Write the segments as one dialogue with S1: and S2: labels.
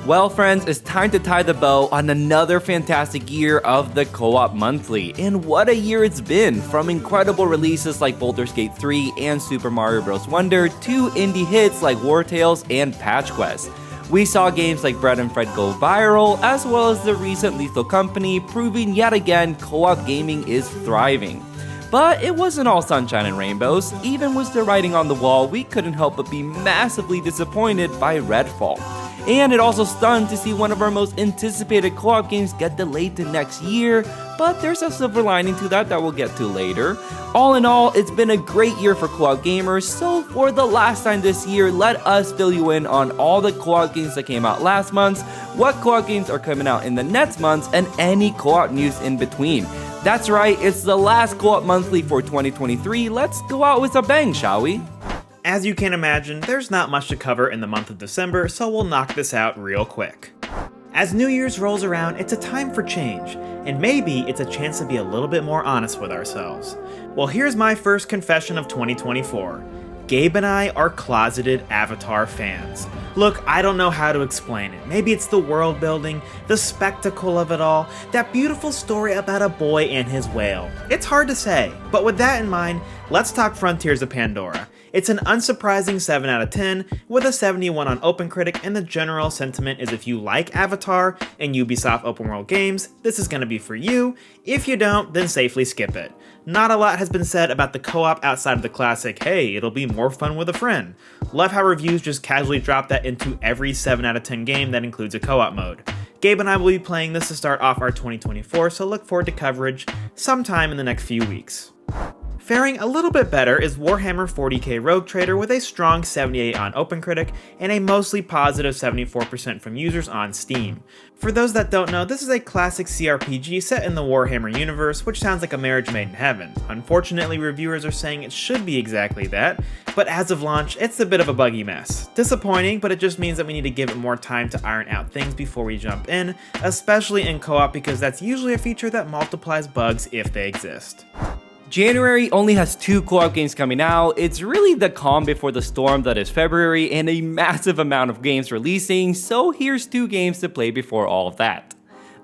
S1: Well friends, it's time to tie the bow on another fantastic year of the Co-op Monthly. And what a year it's been, from incredible releases like Baldur's Gate 3 and Super Mario Bros. Wonder to indie hits like War Tales and Patch Quest. We saw games like Bread and Fred go viral, as well as the recent Lethal Company proving yet again co-op gaming is thriving. But it wasn't all sunshine and rainbows. Even with the writing on the wall, we couldn't help but be massively disappointed by Redfall. And it also stunned to see one of our most anticipated co-op games get delayed to next year, but there's a silver lining to that we'll get to later. All in all, it's been a great year for co-op gamers, so for the last time this year, let us fill you in on all the co-op games that came out last month, what co-op games are coming out in the next months, and any co-op news in between. That's right, it's the last Co-op Monthly for 2023, let's go out with a bang, shall we?
S2: As you can imagine, there's not much to cover in the month of December, so we'll knock this out real quick. As New Year's rolls around, it's a time for change, and maybe it's a chance to be a little bit more honest with ourselves. Well, here's my first confession of 2024. Gabe and I are closeted Avatar fans. Look, I don't know how to explain it. Maybe it's the world building, the spectacle of it all, that beautiful story about a boy and his whale. It's hard to say, but with that in mind, let's talk Frontiers of Pandora. It's an unsurprising 7 out of 10, with a 71 on OpenCritic, and the general sentiment is if you like Avatar and Ubisoft open world games, this is going to be for you. If you don't, then safely skip it. Not a lot has been said about the co-op outside of the classic, hey, it'll be more fun with a friend. Love how reviews just casually drop that into every 7 out of 10 game that includes a co-op mode. Gabe and I will be playing this to start off our 2024, so look forward to coverage sometime in the next few weeks. Faring a little bit better is Warhammer 40k Rogue Trader with a strong 78 on OpenCritic and a mostly positive 74% from users on Steam. For those that don't know, this is a classic CRPG set in the Warhammer universe, which sounds like a marriage made in heaven. Unfortunately, reviewers are saying it should be exactly that, but as of launch, it's a bit of a buggy mess. Disappointing, but it just means that we need to give it more time to iron out things before we jump in, especially in co-op because that's usually a feature that multiplies bugs if they exist.
S1: January only has 2 co-op games coming out. It's really the calm before the storm that is February and a massive amount of games releasing, so here's 2 games to play before all of that.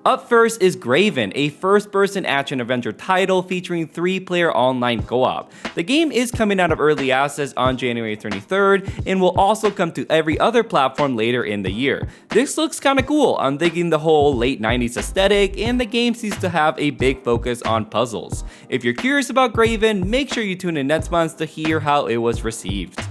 S1: Up first is Graven, a first-person action-adventure title featuring 3-player online co-op. The game is coming out of early access on January 23rd and will also come to every other platform later in the year. This looks kinda cool, I'm digging the whole late 90s aesthetic, and the game seems to have a big focus on puzzles. If you're curious about Graven, make sure you tune in next month to hear how it was received.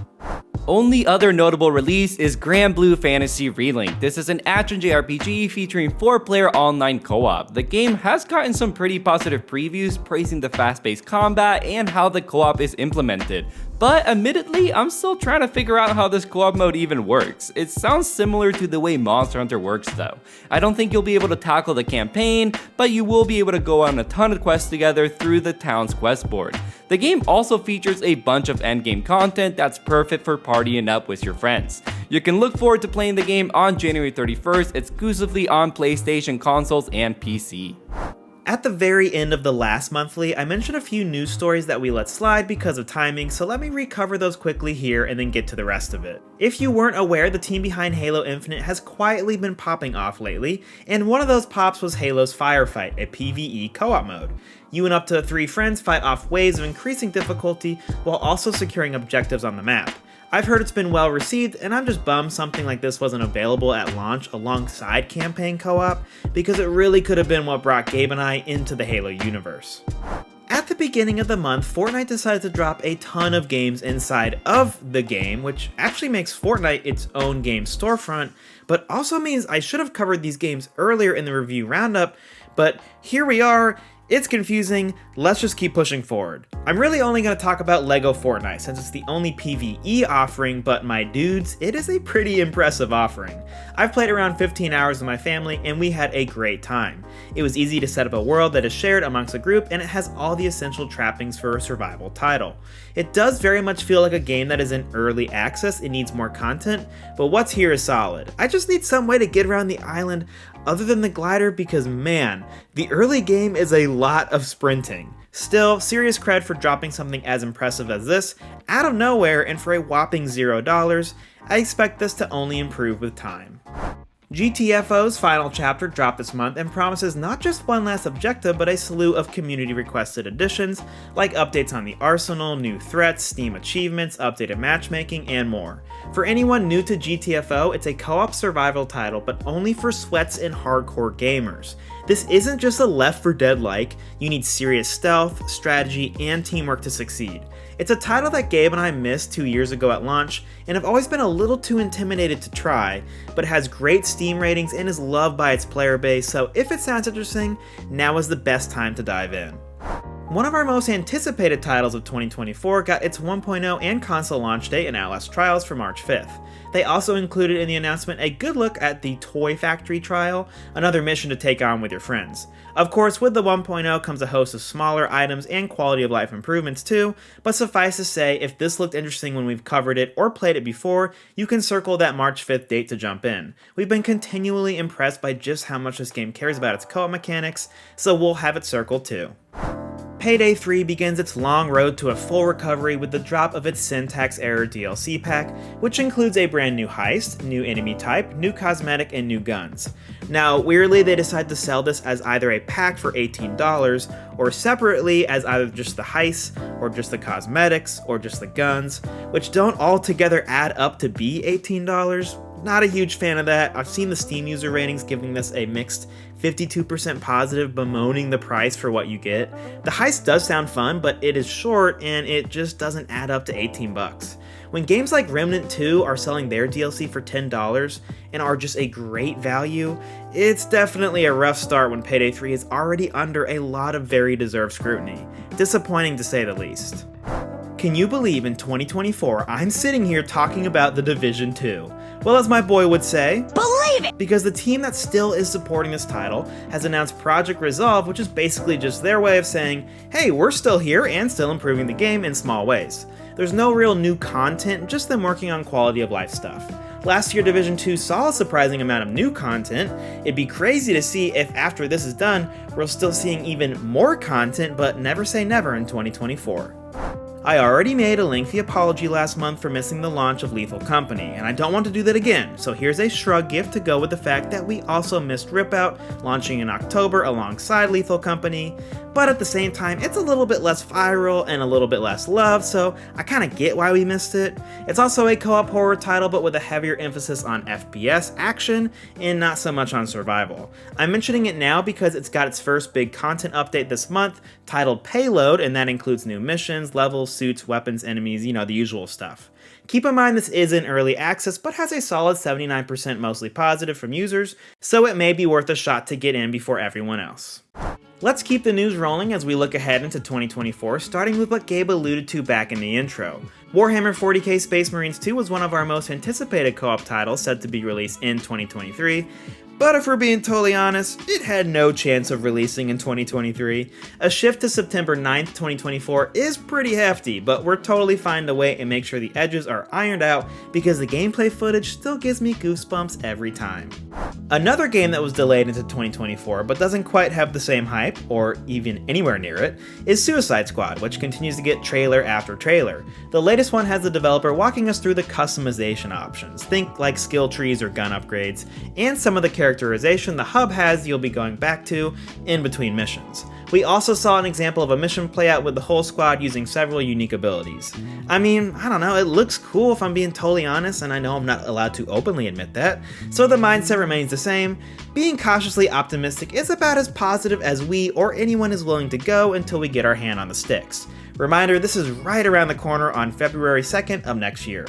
S1: Only other notable release is Granblue Fantasy Relink. This is an action JRPG featuring 4-player online co-op. The game has gotten some pretty positive previews praising the fast-paced combat and how the co-op is implemented. But admittedly, I'm still trying to figure out how this co-op mode even works. It sounds similar to the way Monster Hunter works though. I don't think you'll be able to tackle the campaign, but you will be able to go on a ton of quests together through the town's quest board. The game also features a bunch of endgame content that's perfect for partying up with your friends. You can look forward to playing the game on January 31st exclusively on PlayStation consoles and PC.
S2: At the very end of the last monthly, I mentioned a few news stories that we let slide because of timing, so let me recover those quickly here and then get to the rest of it. If you weren't aware, the team behind Halo Infinite has quietly been popping off lately, and one of those pops was Halo's Firefight, a PvE co-op mode. You and up to 3 friends fight off waves of increasing difficulty while also securing objectives on the map. I've heard it's been well received, and I'm just bummed something like this wasn't available at launch alongside campaign co-op, because it really could have been what brought Gabe and I into the Halo universe. At the beginning of the month, Fortnite decided to drop a ton of games inside of the game, which actually makes Fortnite its own game storefront, but also means I should have covered these games earlier in the review roundup, but here we are. It's confusing, let's just keep pushing forward. I'm really only going to talk about LEGO Fortnite since it's the only PvE offering, but my dudes, it is a pretty impressive offering. I've played around 15 hours with my family and we had a great time. It was easy to set up a world that is shared amongst a group and it has all the essential trappings for a survival title. It does very much feel like a game that is in early access, it needs more content, but what's here is solid. I just need some way to get around the island other than the glider because man, the early game is a lot of sprinting. Still, serious cred for dropping something as impressive as this out of nowhere and for a whopping $0. I expect this to only improve with time. GTFO's final chapter dropped this month and promises not just one last objective, but a slew of community-requested additions, like updates on the arsenal, new threats, Steam achievements, updated matchmaking, and more. For anyone new to GTFO, it's a co-op survival title, but only for sweats and hardcore gamers. This isn't just a Left 4 Dead-like, you need serious stealth, strategy, and teamwork to succeed. It's a title that Gabe and I missed 2 years ago at launch, and have always been a little too intimidated to try, but it has great Steam ratings and is loved by its player base, so if it sounds interesting, now is the best time to dive in. One of our most anticipated titles of 2024 got its 1.0 and console launch date in Outlast Trials for March 5th. They also included in the announcement a good look at the Toy Factory trial, another mission to take on with your friends. Of course, with the 1.0 comes a host of smaller items and quality of life improvements too, but suffice to say, if this looked interesting when we've covered it or played it before, you can circle that March 5th date to jump in. We've been continually impressed by just how much this game cares about its co-op mechanics, so we'll have it circled too. Payday 3 begins its long road to a full recovery with the drop of its Syntax Error DLC pack, which includes a brand new heist, new enemy type, new cosmetic, and new guns. Now, weirdly, they decided to sell this as either a pack for $18, or separately as either just the heist, or just the cosmetics, or just the guns, which don't altogether add up to be $18. Not a huge fan of that. I've seen the Steam user ratings giving this a mixed 52% positive, bemoaning the price for what you get. The heist does sound fun, but it is short and it just doesn't add up to 18 bucks. When games like Remnant 2 are selling their DLC for $10 and are just a great value, it's definitely a rough start when Payday 3 is already under a lot of very deserved scrutiny. Disappointing to say the least. Can you believe in 2024 I'm sitting here talking about The Division 2? Well, as my boy would say, believe it! Because the team that still is supporting this title has announced Project Resolve, which is basically just their way of saying, hey, we're still here and still improving the game in small ways. There's no real new content, just them working on quality of life stuff. Last year, Division 2 saw a surprising amount of new content. It'd be crazy to see if after this is done, we're still seeing even more content, but never say never in 2024. I already made a lengthy apology last month for missing the launch of Lethal Company, and I don't want to do that again, so here's a shrug gift to go with the fact that we also missed Rip Out, launching in October alongside Lethal Company, but at the same time, it's a little bit less viral and a little bit less loved, so I kinda get why we missed it. It's also a co-op horror title, but with a heavier emphasis on FPS action, and not so much on survival. I'm mentioning it now because it's got its first big content update this month, titled Payload, and that includes new missions, levels, suits, weapons, enemies, the usual stuff. Keep in mind this is in early access, but has a solid 79% mostly positive from users, so it may be worth a shot to get in before everyone else. Let's keep the news rolling as we look ahead into 2024, starting with what Gabe alluded to back in the intro. Warhammer 40k Space Marines 2 was one of our most anticipated co-op titles set to be released in 2023, but if we're being totally honest, it had no chance of releasing in 2023. A shift to September 9th, 2024 is pretty hefty, but we're totally fine to wait and make sure the edges are ironed out because the gameplay footage still gives me goosebumps every time. Another game that was delayed into 2024 but doesn't quite have the same hype, or even anywhere near it, is Suicide Squad, which continues to get trailer after trailer. The latest one has the developer walking us through the customization options, think like skill trees or gun upgrades, and some of the characterization the hub has you'll be going back to in between missions. We also saw an example of a mission playout with the whole squad using several unique abilities. I mean, I don't know, it looks cool if I'm being totally honest, and I know I'm not allowed to openly admit that, so the mindset remains the same. Being cautiously optimistic is about as positive as we or anyone is willing to go until we get our hand on the sticks. Reminder, this is right around the corner on February 2nd of next year.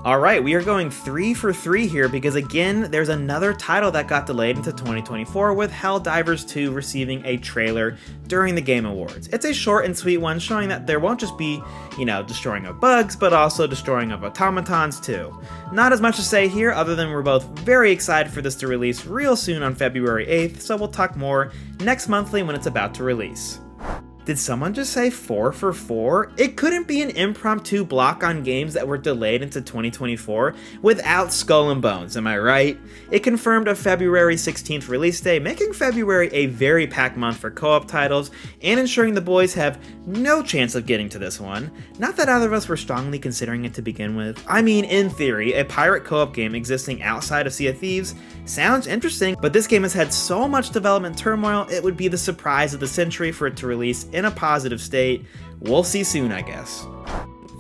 S2: Alright, we are going 3 for 3 here because again, there's another title that got delayed into 2024 with Helldivers 2 receiving a trailer during the Game Awards. It's a short and sweet one showing that there won't just be, destroying of bugs, but also destroying of automatons too. Not as much to say here other than we're both very excited for this to release real soon on February 8th, so we'll talk more next monthly when it's about to release. Did someone just say 4 for 4? It couldn't be an impromptu block on games that were delayed into 2024 without Skull and Bones, am I right? It confirmed a February 16th release day, making February a very packed month for co-op titles and ensuring the boys have no chance of getting to this one. Not that either of us were strongly considering it to begin with. I mean, in theory, a pirate co-op game existing outside of Sea of Thieves sounds interesting, but this game has had so much development turmoil, it would be the surprise of the century for it to release in a positive state. We'll see soon, I guess.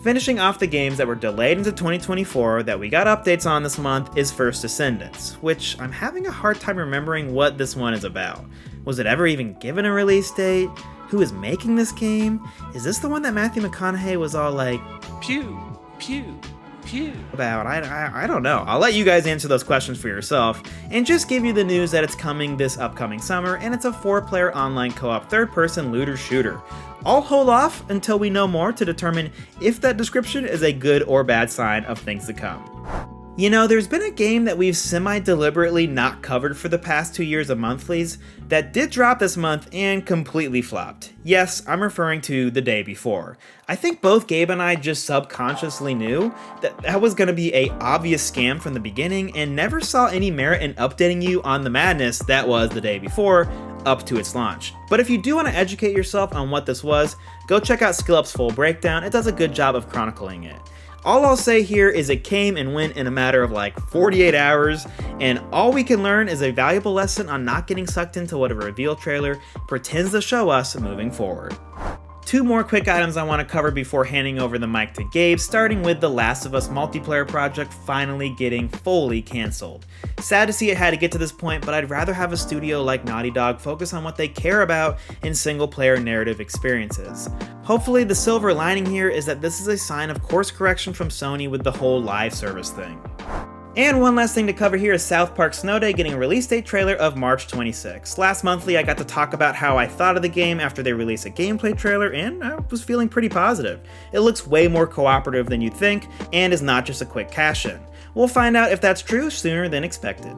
S2: Finishing off the games that were delayed into 2024 that we got updates on this month is First Descendants, which I'm having a hard time remembering what this one is about. Was it ever even given a release date? Who is making this game? Is this the one that Matthew McConaughey was all like, pew, pew, pew about? I don't know. I'll let you guys answer those questions for yourself, and just give you the news that it's coming this upcoming summer, and it's a 4-player online co-op third-person looter shooter. I'll hold off until we know more to determine if that description is a good or bad sign of things to come. You know, there's been a game that we've semi-deliberately not covered for the past 2 years of monthlies that did drop this month and completely flopped. Yes, I'm referring to The Day Before. I think both Gabe and I just subconsciously knew that that was going to be a obvious scam from the beginning and never saw any merit in updating you on the madness that was The Day Before up to its launch. But if you do want to educate yourself on what this was, go check out SkillUp's full breakdown. It does a good job of chronicling it. All I'll say here is it came and went in a matter of like 48 hours, and all we can learn is a valuable lesson on not getting sucked into what a reveal trailer pretends to show us moving forward. 2 more quick items I want to cover before handing over the mic to Gabe, starting with the Last of Us multiplayer project finally getting fully cancelled. Sad to see it had to get to this point, but I'd rather have a studio like Naughty Dog focus on what they care about in single-player narrative experiences. Hopefully the silver lining here is that this is a sign of course correction from Sony with the whole live service thing. And one last thing to cover here is South Park Snow Day getting a release date trailer of March 26. Last monthly I got to talk about how I thought of the game after they released a gameplay trailer, and I was feeling pretty positive. It looks way more cooperative than you'd think, and is not just a quick cash-in. We'll find out if that's true sooner than expected.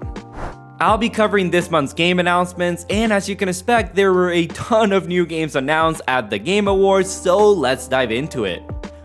S1: I'll be covering this month's game announcements, and as you can expect, there were a ton of new games announced at the Game Awards, so let's dive into it.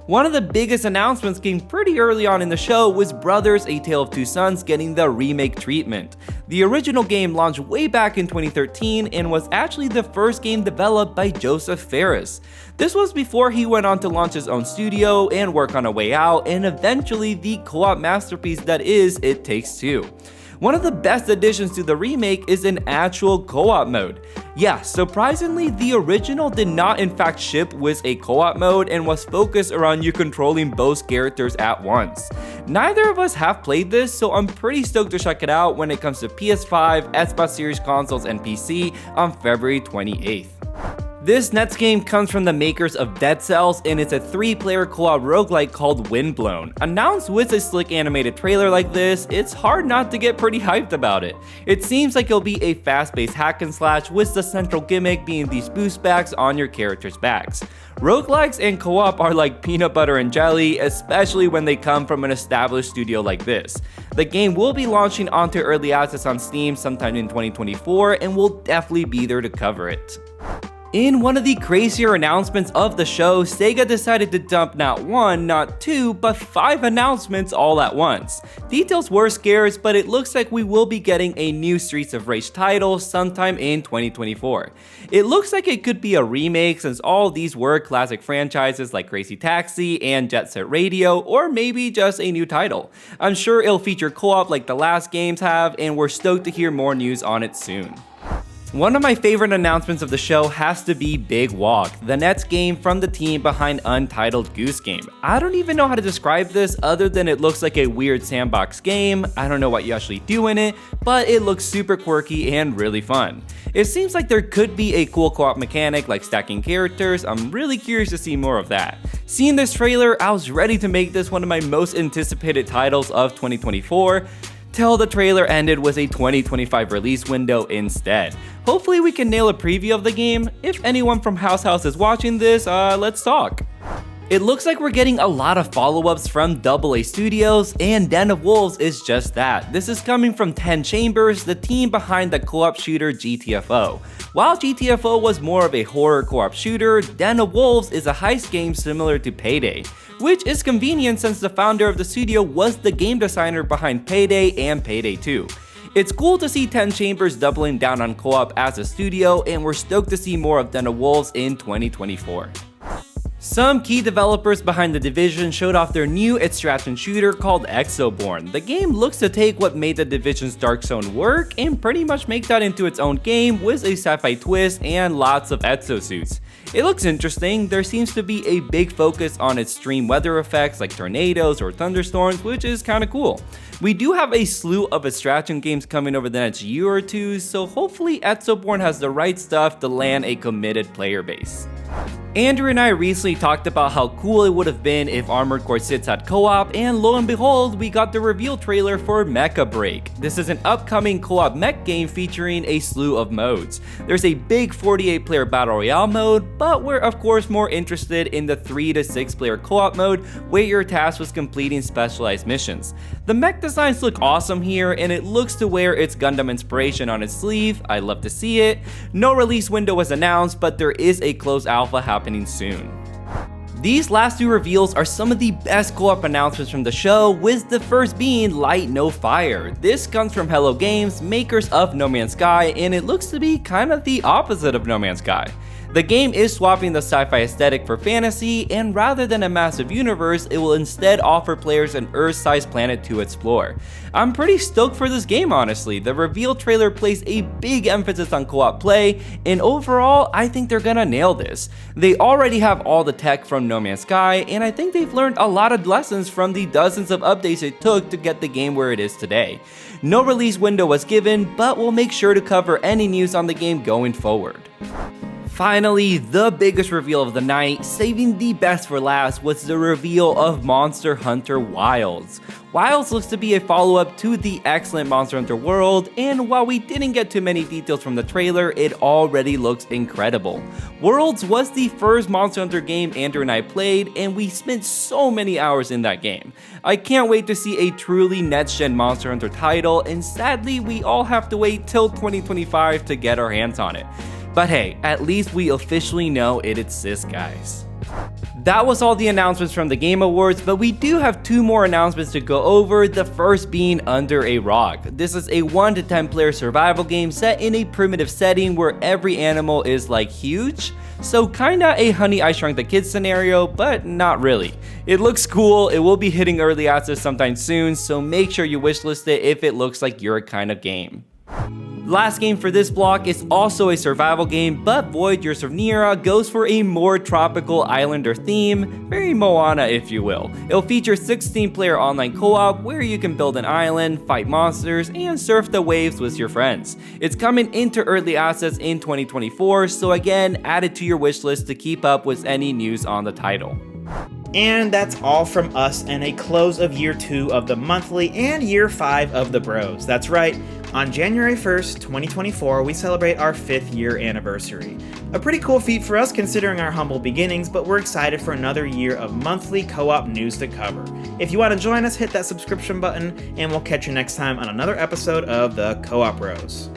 S1: One of the biggest announcements came pretty early on in the show was Brothers: A Tale of Two Sons getting the remake treatment. The original game launched way back in 2013 and was actually the first game developed by Joseph Fares. This was before he went on to launch his own studio and work on A Way Out, and eventually the co-op masterpiece that is It Takes Two. One of the best additions to the remake is an actual co-op mode. Yeah, surprisingly, the original did not in fact ship with a co-op mode and was focused around you controlling both characters at once. Neither of us have played this, so I'm pretty stoked to check it out when it comes to PS5, Xbox Series consoles, and PC on February 28th. This next game comes from the makers of Dead Cells, and it's a 3-player co-op roguelike called Windblown. Announced with a slick animated trailer like this, it's hard not to get pretty hyped about it. It seems like it'll be a fast-paced hack and slash with the central gimmick being these boost packs on your character's backs. Roguelikes and co-op are like peanut butter and jelly, especially when they come from an established studio like this. The game will be launching onto early access on Steam sometime in 2024, and we'll definitely be there to cover it. In one of the crazier announcements of the show, Sega decided to dump not 1, not 2, but 5 announcements all at once. Details were scarce, but it looks like we will be getting a new Streets of Rage title sometime in 2024. It looks like it could be a remake since all these were classic franchises like Crazy Taxi and Jet Set Radio, or maybe just a new title. I'm sure it'll feature co-op like the last games have, and we're stoked to hear more news on it soon. One of my favorite announcements of the show has to be Big Walk, the next game from the team behind Untitled Goose Game. I don't even know how to describe this other than it looks like a weird sandbox game. I don't know what you actually do in it, but it looks super quirky and really fun. It seems like there could be a cool co-op mechanic like stacking characters. I'm really curious to see more of that. Seeing this trailer, I was ready to make this one of my most anticipated titles of 2024. Till the trailer ended with a 2025 release window instead. Hopefully we can nail a preview of the game. If anyone from House is watching this, let's talk. It looks like we're getting a lot of follow-ups from AA Studios, and Den of Wolves is just that. This is coming from 10 Chambers, the team behind the co-op shooter GTFO. While GTFO was more of a horror co-op shooter, Den of Wolves is a heist game similar to Payday, which is convenient since the founder of the studio was the game designer behind Payday and Payday 2. It's cool to see 10 Chambers doubling down on co-op as a studio, and we're stoked to see more of Den of Wolves in 2024. Some key developers behind The Division showed off their new extraction shooter called Exoborn. The game looks to take what made The Division's Dark Zone work and pretty much make that into its own game with a sci-fi twist and lots of exosuits. It looks interesting. There seems to be a big focus on extreme weather effects like tornadoes or thunderstorms, which is kinda cool. We do have a slew of extraction games coming over the next year or two, so hopefully Exoborn has the right stuff to land a committed player base. Andrew and I recently talked about how cool it would have been if Armored Core 6 had co-op, and lo and behold, we got the reveal trailer for Mecha Break. This is an upcoming co-op mech game featuring a slew of modes. There's a big 48-player Battle Royale mode, but we're of course more interested in the 3 to 6 player co-op mode where you're tasked with completing specialized missions. The mech designs look awesome here, and it looks to wear its Gundam inspiration on its sleeve. I love to see it. No release window was announced, but there is a closed alpha happening soon. These last two reveals are some of the best co-op announcements from the show, with the first being Light No Fire. This comes from Hello Games, makers of No Man's Sky, and it looks to be kind of the opposite of No Man's Sky. The game is swapping the sci-fi aesthetic for fantasy, and rather than a massive universe, it will instead offer players an Earth-sized planet to explore. I'm pretty stoked for this game, honestly. The reveal trailer places a big emphasis on co-op play, and overall, I think they're gonna nail this. They already have all the tech from No Man's Sky, and I think they've learned a lot of lessons from the dozens of updates it took to get the game where it is today. No release window was given, but we'll make sure to cover any news on the game going forward. Finally, the biggest reveal of the night, saving the best for last, was the reveal of Monster Hunter Wilds. Wilds looks to be a follow-up to the excellent Monster Hunter World, and while we didn't get too many details from the trailer, it already looks incredible. Worlds was the first Monster Hunter game Andrew and I played, and we spent so many hours in that game. I can't wait to see a truly next-gen Monster Hunter title, and sadly, we all have to wait till 2025 to get our hands on it. But hey, at least we officially know it exists, guys. That was all the announcements from the Game Awards, but we do have two more announcements to go over, the first being Under a Rock. This is a 1 to 10 player survival game set in a primitive setting where every animal is like huge. So kinda a Honey I Shrunk the Kids scenario, but not really. It looks cool, it will be hitting early access sometime soon, so make sure you wishlist it if it looks like your kind of game. Last game for this block is also a survival game, but Voyagers of Nera goes for a more tropical islander theme, very Moana if you will. It'll feature 16-player online co-op where you can build an island, fight monsters, and surf the waves with your friends. It's coming into early access in 2024, so again, add it to your wishlist to keep up with any news on the title.
S2: And that's all from us and a close of year 2 of the monthly and year 5 of the Bros. That's right, on January 1st, 2024, we celebrate our 5th year anniversary. A pretty cool feat for us considering our humble beginnings, but we're excited for another year of monthly co-op news to cover. If you want to join us, hit that subscription button, and we'll catch you next time on another episode of the Co-op Bros.